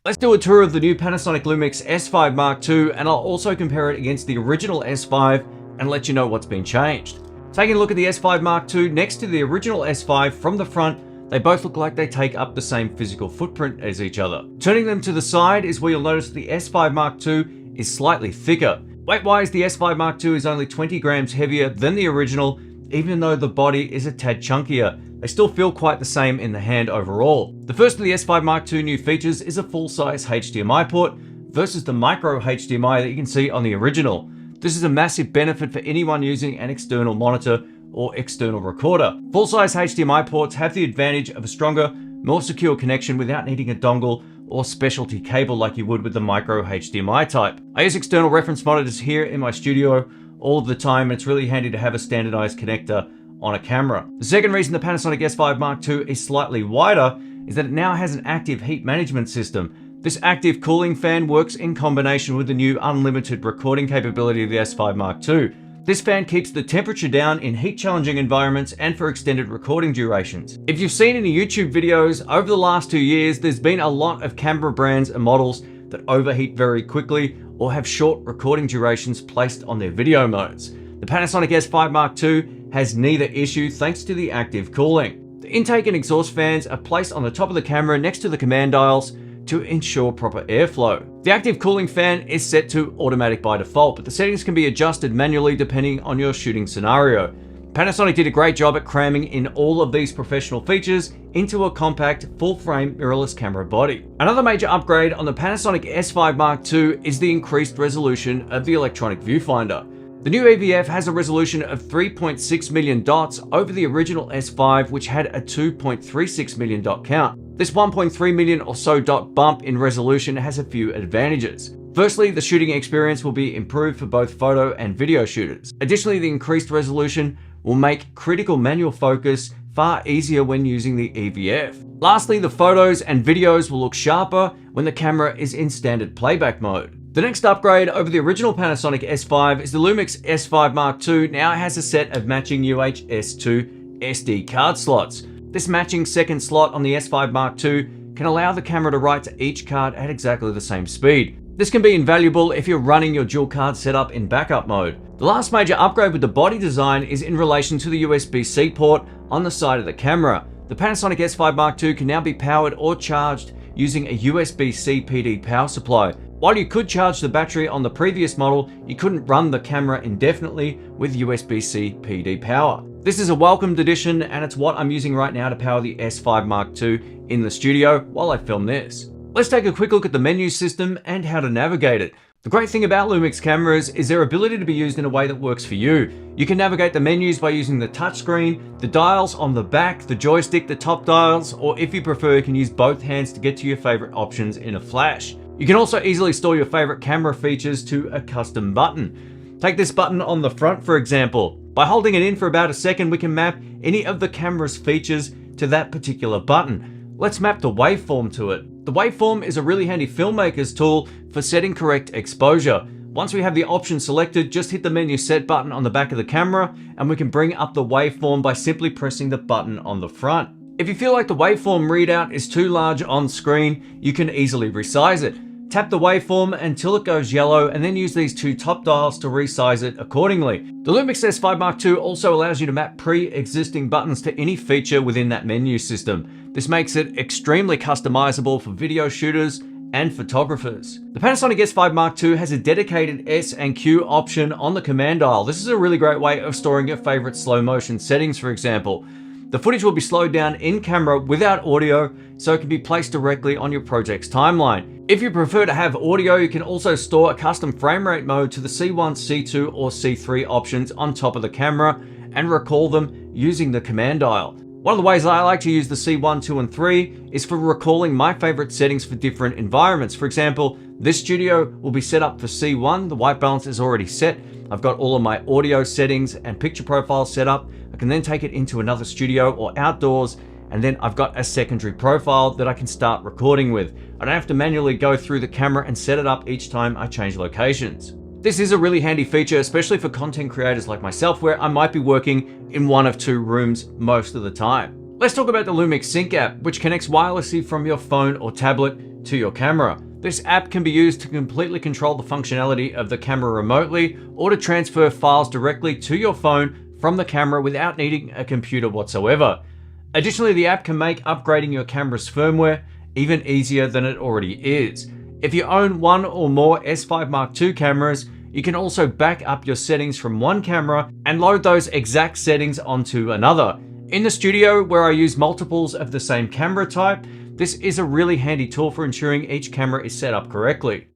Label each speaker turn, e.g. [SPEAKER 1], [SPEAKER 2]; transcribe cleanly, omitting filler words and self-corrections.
[SPEAKER 1] Let's do a tour of the new Panasonic Lumix S5 Mark II, and I'll also compare it against the original S5 and let you know what's been changed. Taking a look at the S5 Mark II next to the original S5 from the front, they both look like they take up the same physical footprint as each other. Turning them to the side is where you'll notice the S5 Mark II is slightly thicker. Weight-wise, the S5 Mark II is only 20 grams heavier than the original, even though the body is a tad chunkier. They still feel quite the same in the hand overall. The first of the S5 Mark II new features is a full-size HDMI port versus the micro HDMI that you can see on the original. This is a massive benefit for anyone using an external monitor or external recorder. Full-size HDMI ports have the advantage of a stronger, more secure connection without needing a dongle or specialty cable like you would with the micro HDMI type. I use external reference monitors here in my studio all of the time, and it's really handy to have a standardized connector on a camera. The second reason the Panasonic S5 Mark II is slightly wider is that it now has an active heat management system. This active cooling fan works in combination with the new unlimited recording capability of the S5 Mark II. This fan keeps the temperature down in heat-challenging environments and for extended recording durations. If you've seen any YouTube videos over the last 2 years, there's been a lot of camera brands and models that overheat very quickly or have short recording durations placed on their video modes. The Panasonic S5 Mark II has neither issue thanks to the active cooling. The intake and exhaust fans are placed on the top of the camera next to the command dials to ensure proper airflow. The active cooling fan is set to automatic by default, but the settings can be adjusted manually depending on your shooting scenario. Panasonic did a great job at cramming in all of these professional features into a compact, full-frame mirrorless camera body. Another major upgrade on the Panasonic S5 Mark II is the increased resolution of the electronic viewfinder. The new EVF has a resolution of 3.6 million dots over the original S5, which had a 2.36 million dot count. This 1.3 million or so dot bump in resolution has a few advantages. Firstly, the shooting experience will be improved for both photo and video shooters. Additionally, the increased resolution will make critical manual focus far easier when using the EVF. Lastly, the photos and videos will look sharper when the camera is in standard playback mode. The next upgrade over the original Panasonic S5 is the Lumix S5 Mark II now has a set of matching UHS-2 SD card slots. This matching second slot on the S5 Mark II can allow the camera to write to each card at exactly the same speed. This can be invaluable if you're running your dual card setup in backup mode. The last major upgrade with the body design is in relation to the USB-C port on the side of the camera. The Panasonic S5 Mark II can now be powered or charged using a USB-C PD power supply. While you could charge the battery on the previous model, you couldn't run the camera indefinitely with USB-C PD power. This is a welcomed addition, and it's what I'm using right now to power the S5 Mark II in the studio while I film this. Let's take a quick look at the menu system and how to navigate it. The great thing about Lumix cameras is their ability to be used in a way that works for you. You can navigate the menus by using the touchscreen, the dials on the back, the joystick, the top dials, or if you prefer, you can use both hands to get to your favorite options in a flash. You can also easily store your favorite camera features to a custom button. Take this button on the front, for example. By holding it in for about a second, we can map any of the camera's features to that particular button. Let's map the waveform to it. The waveform is a really handy filmmaker's tool for setting correct exposure. Once we have the option selected, just hit the menu set button on the back of the camera, and we can bring up the waveform by simply pressing the button on the front. If you feel like the waveform readout is too large on screen, you can easily resize it. Tap the waveform until it goes yellow and then use these two top dials to resize it accordingly. The Lumix S5 Mark II also allows you to map pre-existing buttons to any feature within that menu system. This makes it extremely customizable for video shooters and photographers. The Panasonic S5 Mark II has a dedicated S and Q option on the command dial. This is a really great way of storing your favorite slow motion settings, for example. The footage will be slowed down in camera without audio, so it can be placed directly on your project's timeline. If you prefer to have audio, you can also store a custom frame rate mode to the C1, C2, or C3 options on top of the camera and recall them using the command dial. One of the ways I like to use the C1, 2, and 3 is for recalling my favorite settings for different environments. For example, this studio will be set up for C1, the white balance is already set. I've got all of my audio settings and picture profile set up. I can then take it into another studio or outdoors, and then I've got a secondary profile that I can start recording with. I don't have to manually go through the camera and set it up each time I change locations. This is a really handy feature, especially for content creators like myself, where I might be working in one of two rooms most of the time. Let's talk about the Lumix Sync app, which connects wirelessly from your phone or tablet to your camera. This app can be used to completely control the functionality of the camera remotely, or to transfer files directly to your phone from the camera without needing a computer whatsoever. Additionally, the app can make upgrading your camera's firmware even easier than it already is. If you own one or more S5 Mark II cameras, you can also back up your settings from one camera and load those exact settings onto another. In the studio, where I use multiples of the same camera type, this is a really handy tool for ensuring each camera is set up correctly.